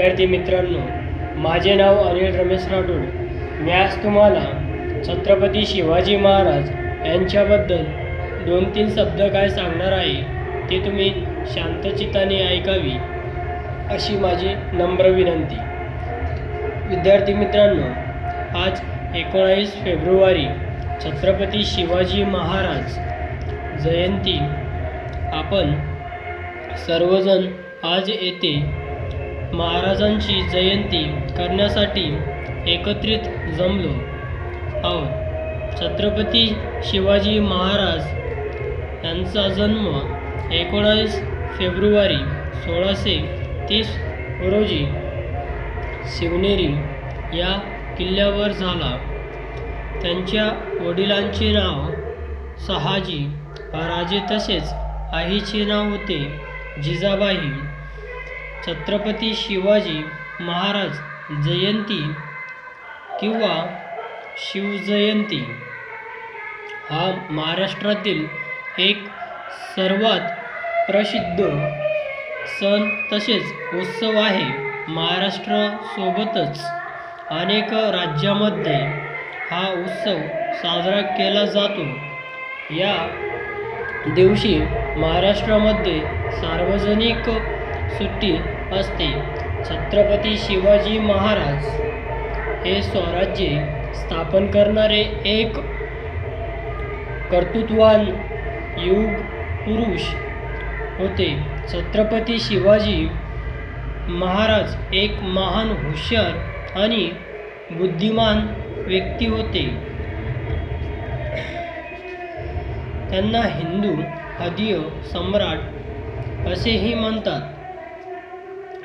विद्यार्थी मित्रांनो, माझे नाव अनिल रमेश राठोड. मी आज तुम्हाला छत्रपती शिवाजी महाराज यांच्याबद्दल 2-3 शब्द काय सांगणार आहे ते तुम्ही शांतचित्ताने ऐकावी अशी माझी नम्र विनंती. विद्यार्थी मित्रांनो, आज 19 फेब्रुवारी छत्रपती शिवाजी महाराज जयंती. आपण सर्वजण आज येथे महाराजांची जयंती करण्यासाठी एकत्रित जमलो आहोत. छत्रपती शिवाजी महाराज यांचा जन्म 19 फेब्रुवारी 1630 रोजी शिवनेरी या किल्ल्यावर झाला. त्यांच्या वडिलांचे नाव शहाजी राजे तसेच आईचे नाव होते जिजाबाई. छत्रपती शिवाजी महाराज जयंती किंवा शिवजयंती हा महाराष्ट्रातील एक सर्वात प्रसिद्ध सण तसेच उत्सव आहे. महाराष्ट्रासोबतच अनेक राज्यामध्ये हा उत्सव साजरा केला जातो. या दिवशी महाराष्ट्रामध्ये सार्वजनिक सुट्टी असते. छत्रपती शिवाजी महाराज हे स्वराज्य स्थापन करणारे एक कर्तृत्ववान युग पुरुष होते. छत्रपती शिवाजी महाराज एक महान, हुशार आणि बुद्धिमान व्यक्ती होते. त्यांना हिंदू आद्य सम्राट असेही म्हणतात.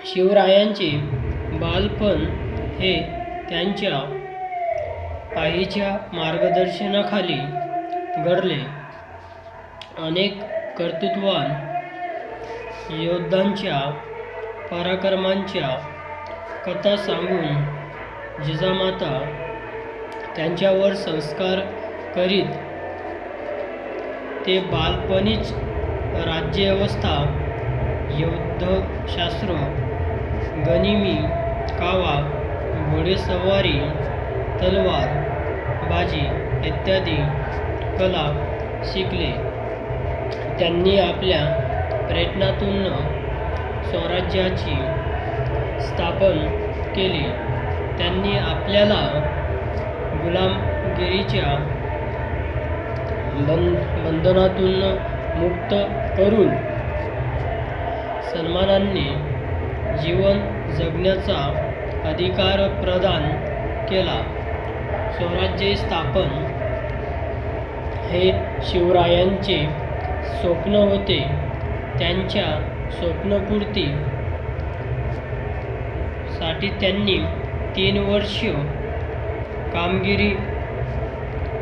शिवरायांचे बालपण हे त्यांच्या आईच्या मार्गदर्शनाखाली घडले. अनेक कर्तृत्ववान योद्ध्यांच्या पराक्रमांच्या कथा सांगून जिजामाता त्यांच्यावर संस्कार करीत. ते बालपणीच राज्यव्यवस्था, युद्धशास्त्र, गनिमी कावा, घोडेस्वारी, तलवार बाजी इत्यादी कला शिकले. त्यांनी आपल्या प्रयत्नातून स्वराज्याची स्थापन केली. त्यांनी आपल्याला गुलामगिरीच्या बंधनातून मुक्त करून सन्मानाने जीवन जगण्याचा अधिकार प्रदान केला. स्वराज्य स्थापन हे शिवरायांचे स्वप्न होते. त्यांच्या स्वप्नपूर्ती साठी त्यांनी 3 वर्ष कामगिरी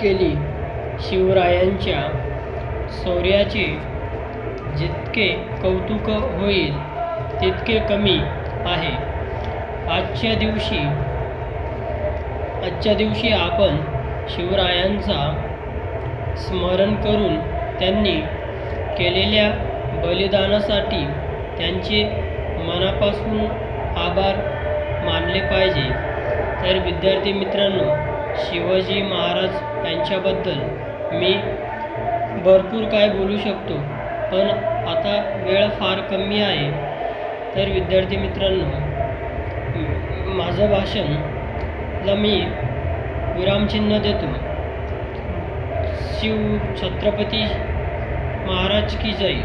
केली. शिवरायांच्या शौर्याचे जितके कौतुक होईल तितके कमी आहे. आजच्या दिवशी आपण शिवरायांचा स्मरण करून त्यांनी केलेल्या बलिदानासाठी त्यांचे मनापासून आभार मानले पाहिजे. तर विद्यार्थी मित्रांनो, शिवाजी महाराज यांच्याबद्दल मी भरपूर काय बोलू शकतो, पण आता वेळ फार कमी आहे. तर विद्यार्थी मित्रांनो, माझं भाषणला मी विरामचिन्ह देतो. शिव छत्रपती महाराज की जय.